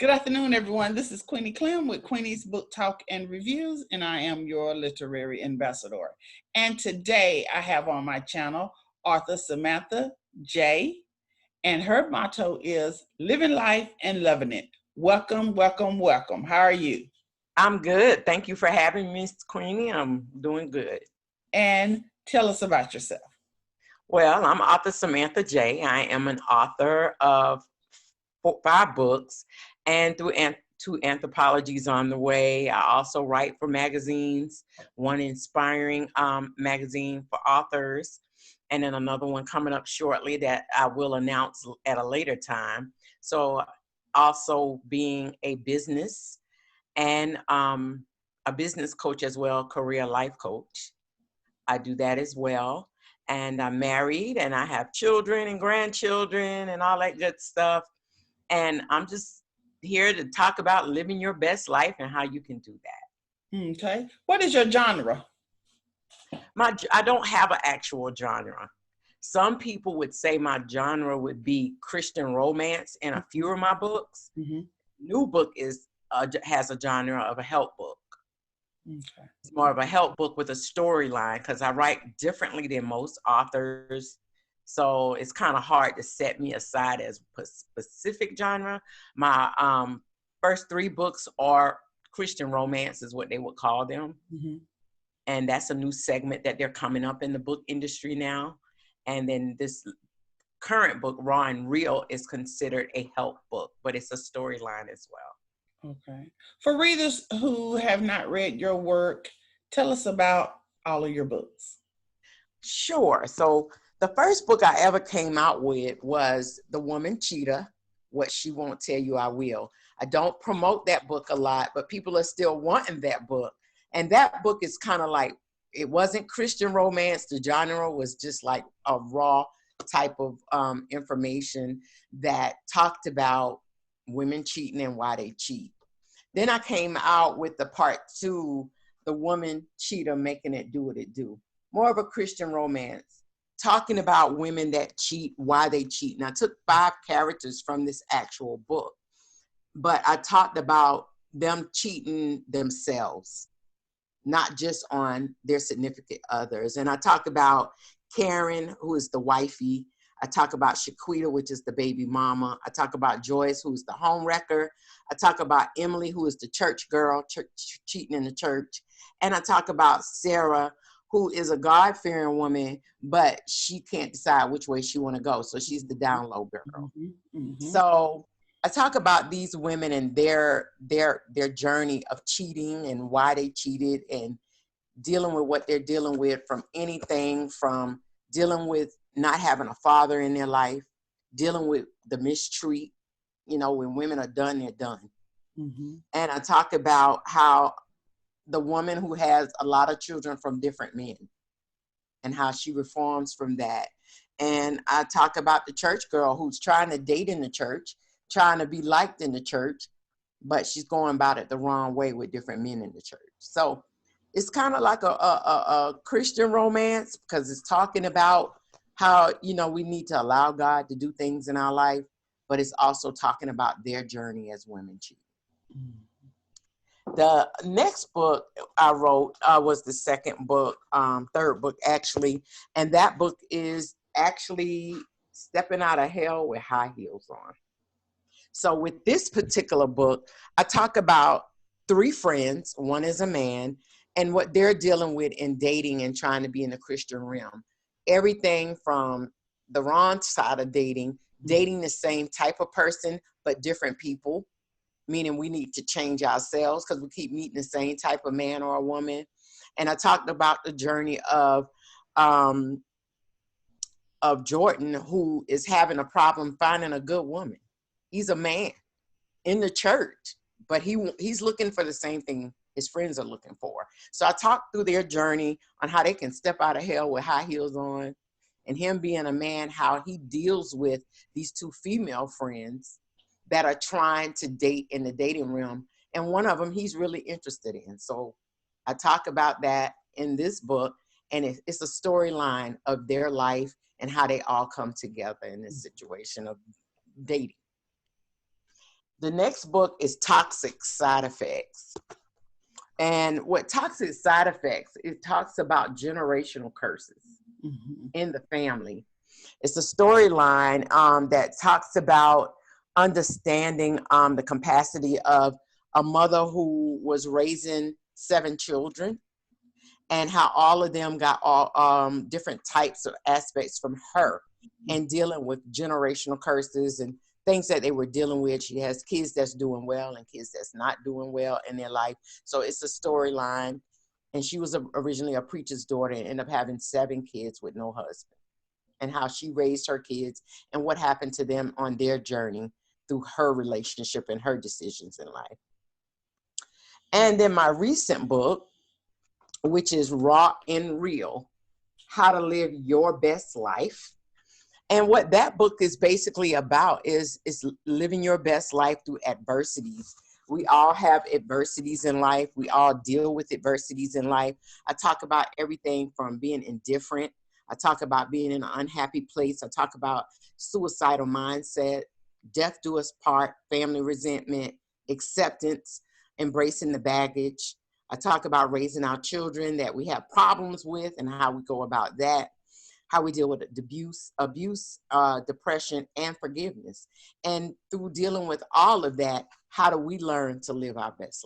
Good afternoon, everyone. This is Queenie Clem with Queenie's Book Talk and Reviews, and I am your literary ambassador. And today I have on my channel author Samantha J, and her motto is living life and loving it. Welcome, welcome, welcome. How are you? I'm good. Thank you for having me, Queenie. I'm doing good. And tell us about yourself. Well, I'm author Samantha J. I am an author of 5 books and two anthologies on the way. I also write for magazines, one inspiring magazine for authors, and then another one coming up shortly that I will announce at a later time. So also being a business and a business coach as well, career life coach. I do that as well. And I'm married and I have children and grandchildren and all that good stuff. And I'm just here to talk about living your best life and how you can do that. Okay. What is your genre? I don't have an actual genre. Some people would say my genre would be Christian romance in a few of my books. Mm-hmm. New book has a genre of a help book. Okay. It's more of a help book with a storyline because I write differently than most authors. So it's kind of hard to set me aside as a specific genre. My first 3 books are Christian romance is what they would call them. Mm-hmm. And that's a new segment that they're coming up in the book industry now. And then this current book, Raw and Real, is considered a help book, but it's a storyline as well. Okay. For readers who have not read your work, tell us about all of your books. Sure. So the first book I ever came out with was The Woman Cheetah, What She Won't Tell You I Will. I don't promote that book a lot, but people are still wanting that book. And that book is kind of like, it wasn't Christian romance. The genre was just like a raw type of information that talked about women cheating and why they cheat. Then I came out with the part 2, The Woman Cheetah, Making It Do What It Do. More of a Christian romance, talking about women that cheat, why they cheat. And I took 5 characters from this actual book, but I talked about them cheating themselves, not just on their significant others. And I talked about Karen, who is the wifey. I talk about Shaquita, which is the baby mama. I talk about Joyce, who's the home wrecker. I talk about Emily, who is the church girl, cheating in the church. And I talk about Sarah, who is a God-fearing woman, but she can't decide which way she want to go. So she's the down low girl. Mm-hmm. Mm-hmm. So I talk about these women and their journey of cheating and why they cheated and dealing with what they're dealing with, from anything from dealing with not having a father in their life, dealing with the mistreat, when women are done, they're done. Mm-hmm. And I talk about how the woman who has a lot of children from different men and how she reforms from that. And I talk about the church girl who's trying to date in the church, trying to be liked in the church, but she's going about it the wrong way with different men in the church. So it's kind of like a Christian romance because it's talking about how, we need to allow God to do things in our life, but it's also talking about their journey as women cheat. Mm-hmm. The next book I wrote was the second book, third book actually, and that book is actually Stepping Out of Hell with High Heels On. So with this particular book, I talk about 3 friends, one is a man, and what they're dealing with in dating and trying to be in the Christian realm. Everything from the wrong side of dating the same type of person, but different people, meaning we need to change ourselves because we keep meeting the same type of man or a woman. And I talked about the journey of Jordan, who is having a problem finding a good woman. He's a man in the church, but he's looking for the same thing his friends are looking for. So I talked through their journey on how they can step out of hell with high heels on, and him being a man, how he deals with these 2 female friends that are trying to date in the dating realm. And one of them he's really interested in. So I talk about that in this book, and it's a storyline of their life and how they all come together in this situation of dating. The next book is Toxic Side Effects. And what toxic side effects, it talks about generational curses in the family. It's a storyline that talks about understanding the capacity of a mother who was raising 7 children, and how all of them got all different types of aspects from her, and dealing with generational curses and things that they were dealing with. She has kids that's doing well and kids that's not doing well in their life. So it's a storyline. And she was originally a preacher's daughter and ended up having 7 kids with no husband, and how she raised her kids and what happened to them on their journey through her relationship and her decisions in life. And then my recent book, which is Raw and Real, How to Live Your Best Life. And what that book is basically about is living your best life through adversities. We all have adversities in life. We all deal with adversities in life. I talk about everything from being indifferent. I talk about being in an unhappy place. I talk about suicidal mindset, death do us part, family resentment, acceptance, embracing the baggage. I talk about raising our children that we have problems with and how we go about that, how we deal with abuse, depression, and forgiveness. And through dealing with all of that, how do we learn to live our best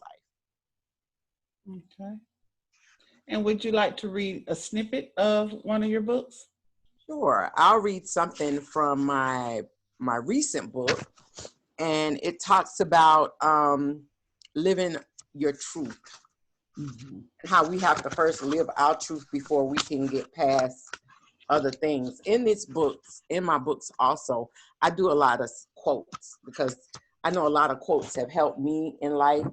life? Okay. And would you like to read a snippet of one of your books? Sure. I'll read something from my recent book, and it talks about living your truth. How we have to first live our truth before we can get past other things. In my books also, I do a lot of quotes because I know a lot of quotes have helped me in life.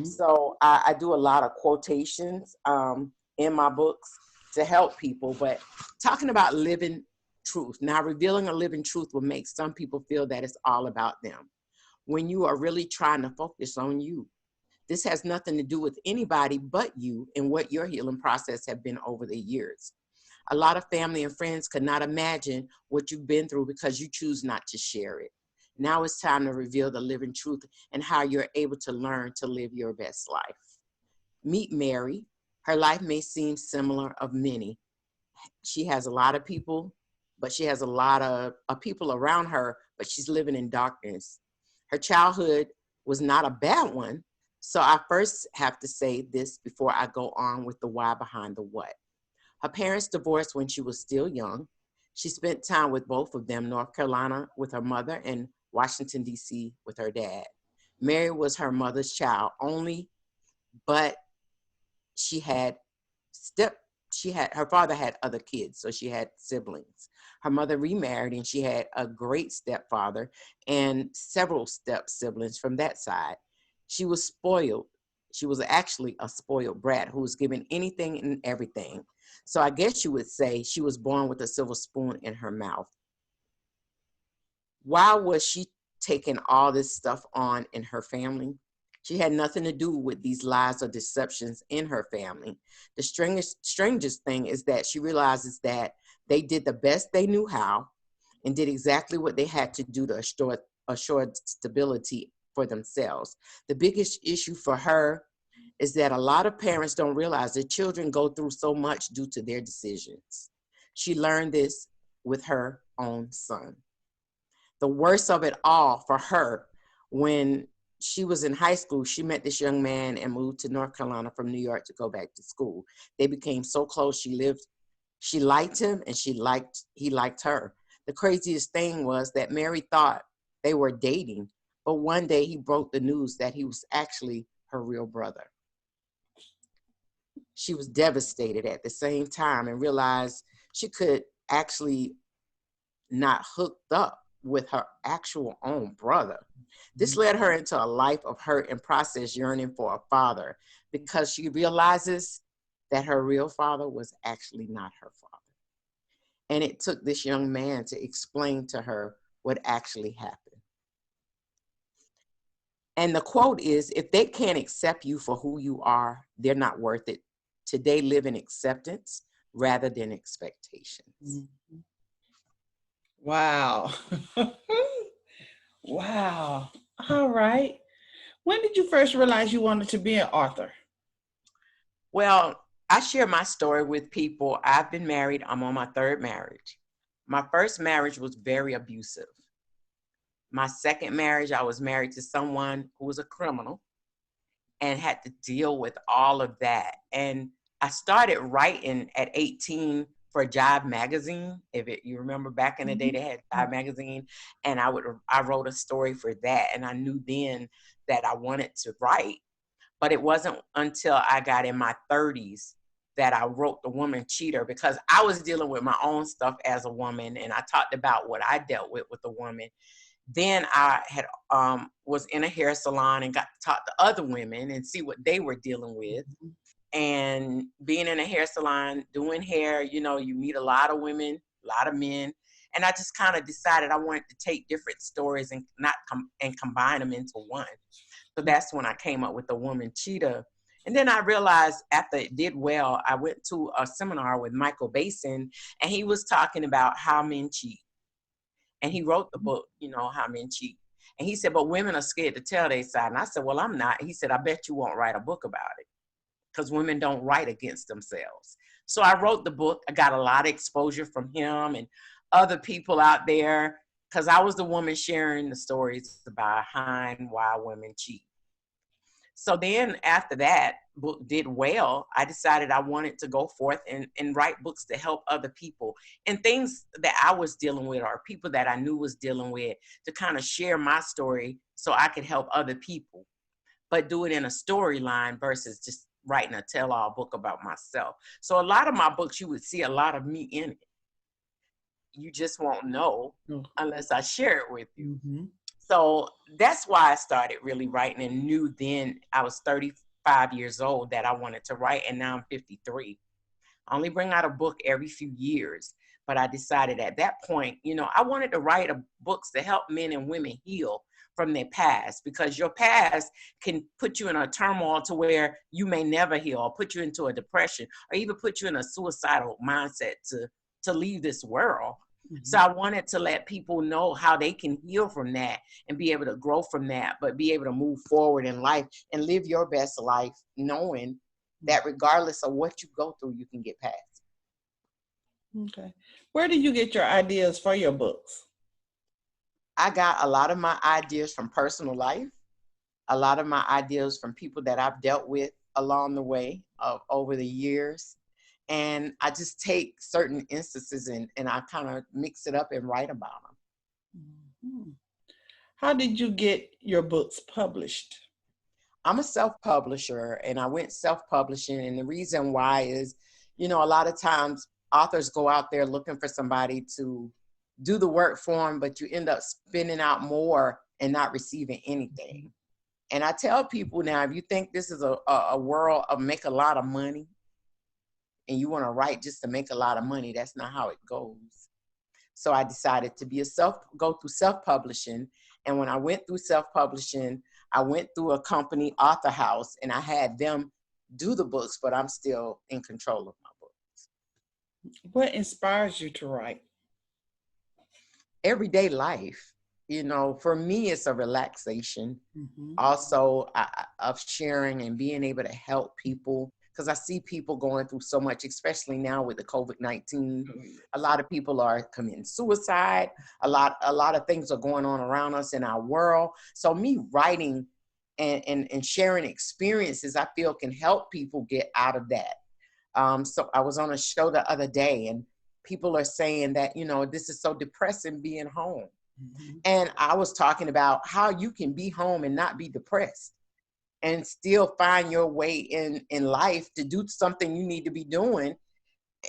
So I do a lot of quotations in my books to help people. But talking about living truth, now revealing a living truth will make some people feel that it's all about them, when you are really trying to focus on you. This has nothing to do with anybody but you and what your healing process have been over the years. A lot of family and friends could not imagine what you've been through because you choose not to share it. Now it's time to reveal the living truth and how you're able to learn to live your best life. Meet Mary. Her life may seem similar of many. She has a lot of people, but she has a lot of people around her, but she's living in darkness. Her childhood was not a bad one. So I first have to say this before I go on with the why behind the what. Her parents divorced when she was still young. She spent time with both of them, North Carolina with her mother and Washington, D.C. with her dad. Mary was her mother's child only, but her father had other kids, so she had siblings. Her mother remarried and she had a great stepfather and several step siblings from that side. She was spoiled. She was actually a spoiled brat who was given anything and everything. So I guess you would say she was born with a silver spoon in her mouth. Why was she taking all this stuff on in her family? She had nothing to do with these lies or deceptions in her family. The strangest thing is that she realizes that they did the best they knew how and did exactly what they had to do to assure stability for themselves. The biggest issue for her is that a lot of parents don't realize that children go through so much due to their decisions. She learned this with her own son. The worst of it all for her, when she was in high school, she met this young man and moved to North Carolina from New York to go back to school. They became so close. She liked him and he liked her. The craziest thing was that Mary thought they were dating, but one day he broke the news that he was actually her real brother. She was devastated at the same time and realized she could actually not hooked up with her actual own brother. This led her into a life of hurt and process yearning for a father, because she realizes that her real father was actually not her father. And it took this young man to explain to her what actually happened. And the quote is, if they can't accept you for who you are, they're not worth it. Today, live in acceptance rather than expectations. Wow. Wow. All right. When did you first realize you wanted to be an author? Well, I share my story with people. I've been married. I'm on my third marriage. My first marriage was very abusive. My second marriage, I was married to someone who was a criminal and had to deal with all of that. And I started writing at 18 for Jive magazine. You remember back in the day, they had Jive magazine, and I wrote a story for that. And I knew then that I wanted to write, but it wasn't until I got in my 30s that I wrote The Woman Cheater, because I was dealing with my own stuff as a woman, and I talked about what I dealt with a woman. Then I had was in a hair salon and got to talk to other women and see what they were dealing with. And being in a hair salon, doing hair, you meet a lot of women, a lot of men. And I just kind of decided I wanted to take different stories and not combine them into one. So that's when I came up with The Woman Cheetah. And then I realized after it did well, I went to a seminar with Michael Basin, and he was talking about how men cheat. And he wrote the book, How Men Cheat. And he said, but women are scared to tell their side. And I said, well, I'm not. He said, I bet you won't write a book about it, because women don't write against themselves. So I wrote the book. I got a lot of exposure from him and other people out there, because I was the woman sharing the stories about how and why women cheat. So then after that book did well, I decided I wanted to go forth and write books to help other people and things that I was dealing with or people that I knew was dealing with, to kind of share my story so I could help other people, but do it in a storyline versus just writing a tell-all book about myself. So a lot of my books, you would see a lot of me in it. You just won't know unless I share it with you. So that's why I started really writing, and knew then I was 35 years old that I wanted to write, and now I'm 53. I only bring out a book every few years, but I decided at that point, I wanted to write books to help men and women heal from their past, because your past can put you in a turmoil to where you may never heal, or put you into a depression, or even put you in a suicidal mindset to leave this world. So I wanted to let people know how they can heal from that and be able to grow from that, but be able to move forward in life and live your best life, knowing that regardless of what you go through, you can get past. Okay. Where do you get your ideas for your books? I got a lot of my ideas from personal life, a lot of my ideas from people that I've dealt with along the way over the years. And I just take certain instances and I kind of mix it up and write about them. How did you get your books published? I'm a self-publisher, and I went self-publishing. And the reason why is, a lot of times authors go out there looking for somebody to do the work for them, but you end up spending out more and not receiving anything. And I tell people now, if you think this is a world of make a lot of money, and you want to write just to make a lot of money, that's not how it goes. So I decided to go through self-publishing. And when I went through self-publishing, I went through a company, Author House, and I had them do the books, but I'm still in control of my books. What inspires you to write? Everyday life. For me, it's a relaxation. Also of sharing and being able to help people, because I see people going through so much, especially now with the COVID-19. A lot of people are committing suicide. A lot of things are going on around us in our world. So me writing and sharing experiences, I feel can help people get out of that. So I was on a show the other day, and people are saying that, this is so depressing being home. And I was talking about how you can be home and not be depressed, and still find your way in life to do something you need to be doing,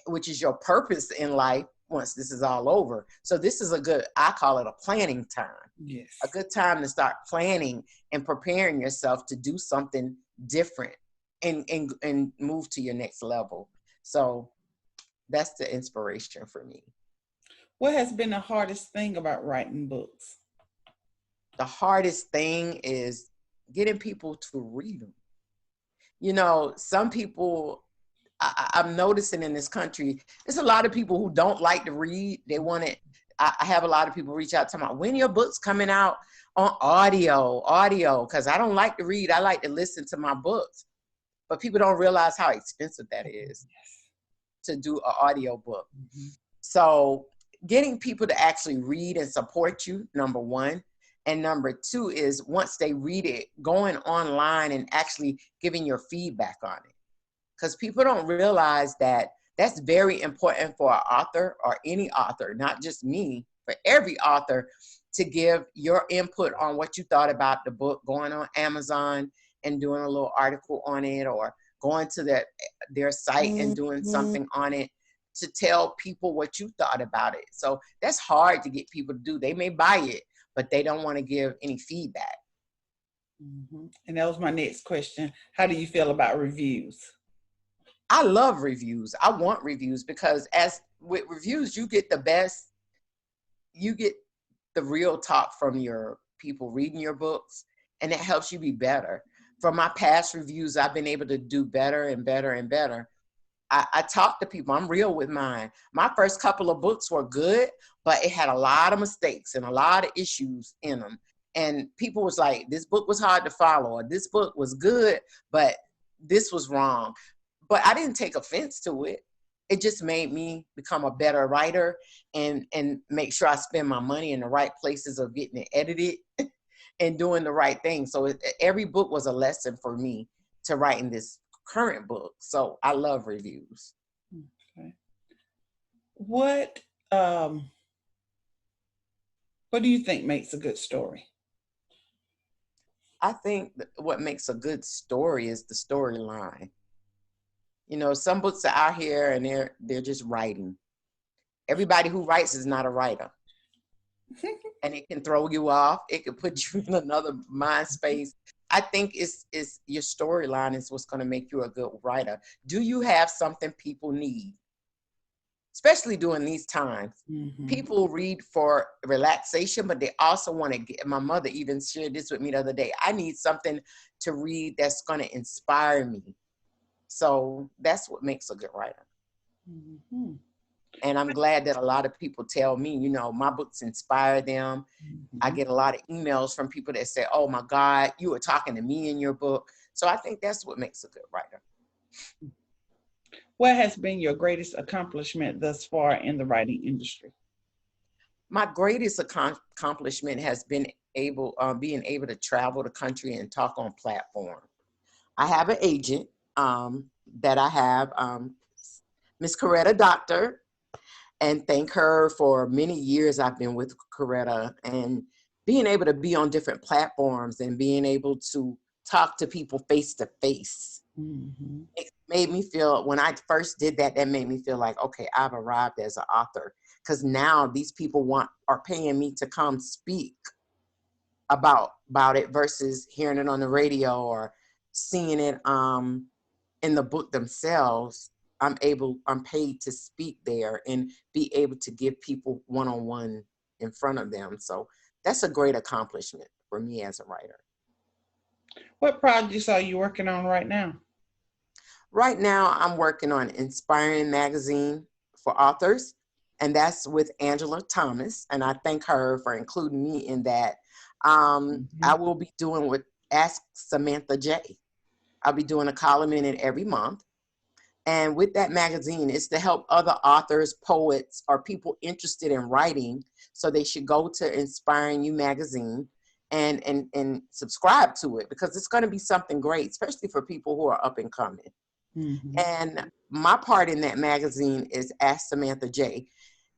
which is your purpose in life once this is all over. So this is I call it a planning time. Yes. A good time to start planning and preparing yourself to do something different and move to your next level. So that's the inspiration for me. What has been the hardest thing about writing books? The hardest thing is getting people to read them. Some people, I'm noticing in this country, there's a lot of people who don't like to read. They want it. I have a lot of people reach out to me, when your book's coming out? On audio, because I don't like to read. I like to listen to my books. But people don't realize how expensive that is to do an audio book. Mm-hmm. So getting people to actually read and support you, number one. And number two is once they read it, going online and actually giving your feedback on it. Because people don't realize that that's very important for an author or any author, not just me, for every author to give your input on what you thought about the book, going on Amazon and doing a little article on it, or going to their site and doing something on it to tell people what you thought about it. So that's hard to get people to do. They may buy it, but they don't want to give any feedback. Mm-hmm. And that was my next question. How do you feel about reviews? I love reviews. I want reviews because as with reviews, you get the best, you get the real talk from your people reading your books, and it helps you be better. From my past reviews, I've been able to do better and better and better. I talk to people. I'm real with mine. My first couple of books were good, but it had a lot of mistakes and a lot of issues in them. And people was like, this book was hard to follow, or this book was good, but this was wrong. But I didn't take offense to it. It just made me become a better writer and make sure I spend my money in the right places of getting it edited and doing the right thing. So every book was a lesson for me to writing this current book. So I love reviews. Okay. What do you think makes a good story? I think what makes a good story is the storyline. You know, some books are out here and they're just writing. Everybody who writes is not a writer. And it can throw you off. It can put you in another mind space. I think it's your storyline is what's going to make you a good writer. Do you have something people need? Especially during these times. Mm-hmm. People read for relaxation, but they also want to get, my mother even shared this with me the other day. I need something to read that's going to inspire me. So that's what makes a good writer. Mm-hmm. And I'm glad that a lot of people tell me, you know, my books inspire them. Mm-hmm. I get a lot of emails from people that say, oh my God, you were talking to me in your book. So I think that's what makes a good writer. What has been your greatest accomplishment thus far in the writing industry? My greatest accomplishment has been being able to travel the country and talk on platform. I have an agent that I have, Miss Coretta Doctor, and thank her for many years I've been with Coretta, and being able to be on different platforms and being able to talk to people face to face. Mm-hmm. It made me feel, when I first did that, that made me feel like, okay, I've arrived as an author. Because now these people are paying me to come speak about it versus hearing it on the radio or seeing it in the book themselves. I'm paid to speak there and be able to give people one-on-one in front of them. So that's a great accomplishment for me as a writer. What projects are you working on right now? Right now, I'm working on Inspiring Magazine for Authors, and that's with Angela Thomas, and I thank her for including me in that. I will be doing with Ask Samantha J. I'll be doing a column in it every month. And with that magazine, it's to help other authors, poets, or people interested in writing. So they should go to Inspiring You magazine and subscribe to it, because it's going to be something great, especially for people who are up and coming. Mm-hmm. And my part in that magazine is Ask Samantha J.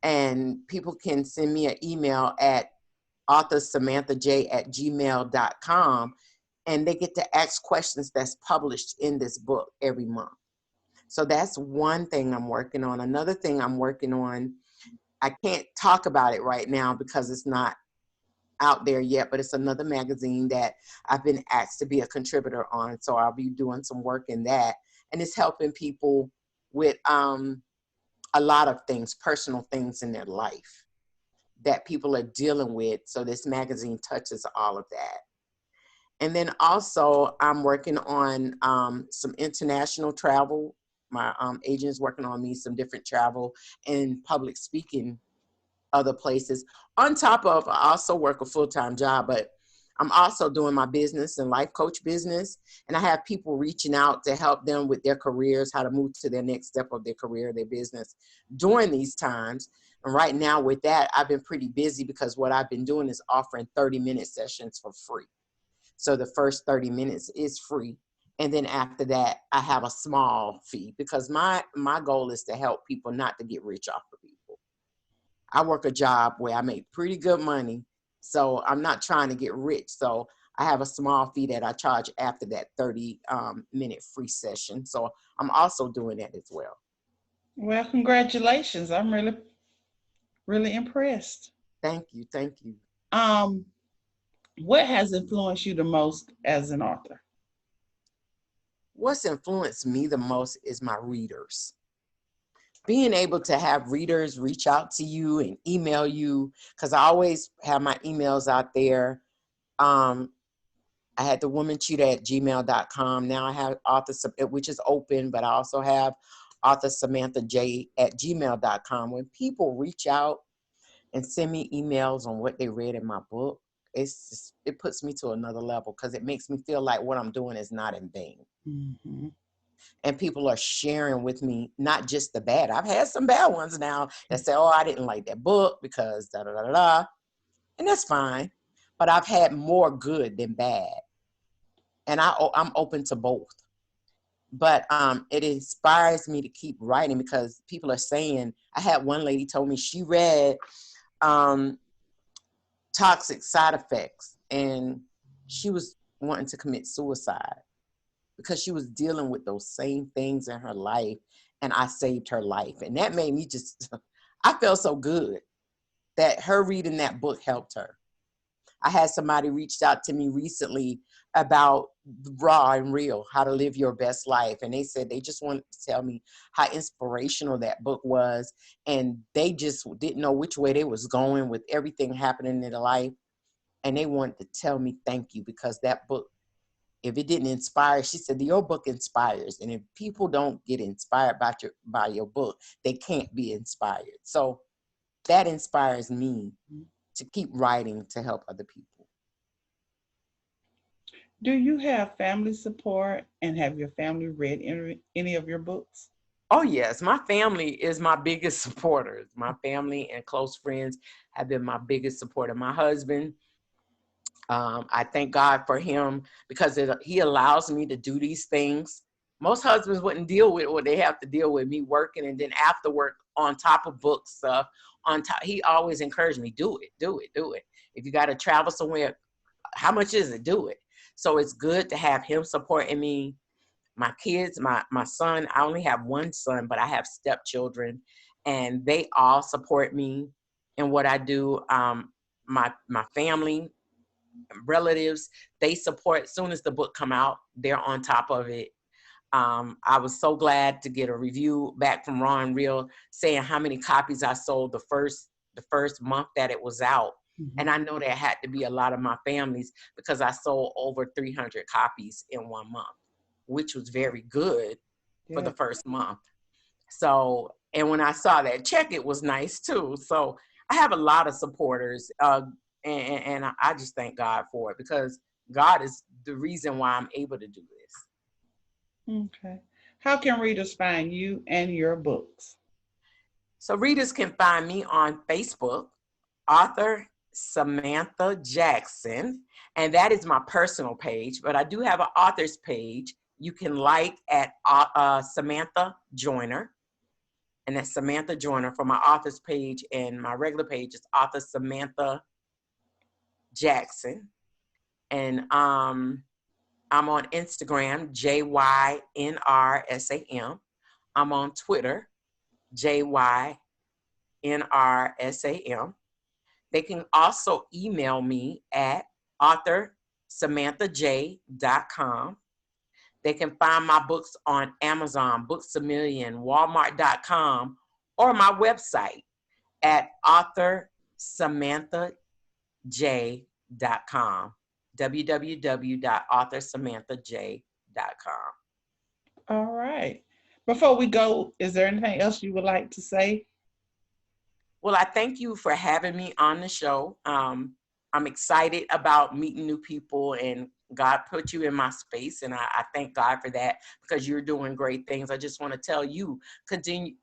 And people can send me an email at authorsamanthaj@gmail.com, and they get to ask questions that's published in this book every month. So that's one thing I'm working on. Another thing I'm working on, I can't talk about it right now because it's not out there yet, but it's another magazine that I've been asked to be a contributor on. So I'll be doing some work in that. And it's helping people with a lot of things, personal things in their life that people are dealing with. So this magazine touches all of that. And then also I'm working on some international travel. My agent is working on me some different travel and public speaking other places. On top of, I also work a full-time job, but I'm also doing my business and life coach business. And I have people reaching out to help them with their careers, how to move to their next step of their career, their business during these times. And right now with that, I've been pretty busy because what I've been doing is offering 30-minute sessions for free. So the first 30 minutes is free. And then after that, I have a small fee because my goal is to help people, not to get rich off of people. I work a job where I make pretty good money. So I'm not trying to get rich. So I have a small fee that I charge after that 30-minute free session. So I'm also doing that as well. Well, congratulations. I'm really, really impressed. Thank you. Thank you. Um, what has influenced you the most as an author? What's influenced me the most is my readers. Being able to have readers reach out to you and email you, because I always have my emails out there. I had the woman cheetah at gmail.com. Now I have author, which is open, but I also have author Samantha J at gmail.com. When people reach out and send me emails on what they read in my book, it puts me to another level because it makes me feel like what I'm doing is not in vain. Mm-hmm. And people are sharing with me, not just the bad. I've had some bad ones now that say, oh, I didn't like that book because da da da da. And that's fine. But I've had more good than bad. And I'm open to both. But it inspires me to keep writing because people are saying, I had one lady told me she read Toxic Side Effects and she was wanting to commit suicide because she was dealing with those same things in her life, and I saved her life. And that made me just, I felt so good that her reading that book helped her. I had somebody reached out to me recently about Raw and Real, how to live your best life. And they said they just wanted to tell me how inspirational that book was. And they just didn't know which way they was going with everything happening in their life. And they wanted to tell me thank you because that book, if it didn't inspire, she said, your book inspires. And if people don't get inspired by your book, they can't be inspired. So that inspires me to keep writing to help other people. Do you have family support and have your family read any of your books? Oh, yes. My family is my biggest supporters. My family and close friends have been my biggest supporter. My husband, I thank God for him because he allows me to do these things. Most husbands wouldn't deal with what they have to deal with, me working and then after work on top of book stuff. On top, he always encouraged me, do it, do it, do it. If you got to travel somewhere, how much is it? Do it. So it's good to have him supporting me. My kids, my son, I only have one son, but I have stepchildren, and they all support me in what I do. My family, relatives, they support. As soon as the book come out, they're on top of it. I was so glad to get a review back from Ron Real saying how many copies I sold the first month that it was out. Mm-hmm. And I know there had to be a lot of my families because I sold over 300 copies in 1 month, which was very good for the first month. So, and when I saw that check, it was nice too. So I have a lot of supporters, and I just thank God for it because God is the reason why I'm able to do this. Okay. How can readers find you and your books? So readers can find me on Facebook, author Samantha Jackson, and that is my personal page, but I do have an author's page. You can like at Samantha Joyner, and that's Samantha Joyner for my author's page, and my regular page is author Samantha Jackson. And I'm on Instagram, JYNRSAM. I'm on Twitter, JYNRSAM. They can also email me at authorsamanthaj.com. They can find my books on Amazon, Books A Million, Walmart.com, or my website at authorsamanthaj.com, www.authorsamanthaj.com. All right. Before we go, is there anything else you would like to say? Well, I thank you for having me on the show. I'm excited about meeting new people, and God put you in my space, and I thank God for that, because you're doing great things. I just want to tell you, continue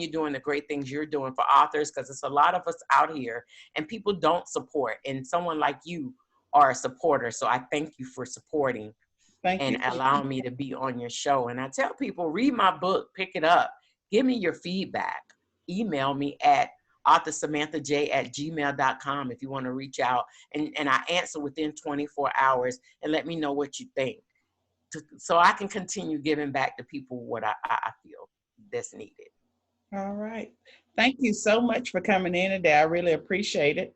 doing the great things you're doing for authors, because it's a lot of us out here and people don't support, and someone like you are a supporter. So I thank you for supporting Thank and you. allowing me to be on your show. And I tell people, read my book, pick it up, give me your feedback. Email me at authorsamanthaj@gmail.com if you want to reach out. And I answer within 24 hours, and let me know what you think, so I can continue giving back to people what I feel that's needed. All right. Thank you so much for coming in today. I really appreciate it.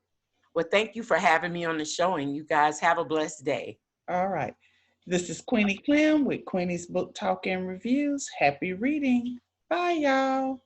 Well, thank you for having me on the show, and you guys have a blessed day. All right. This is Queenie Clem with Queenie's Book Talk and Reviews. Happy reading. Bye, y'all.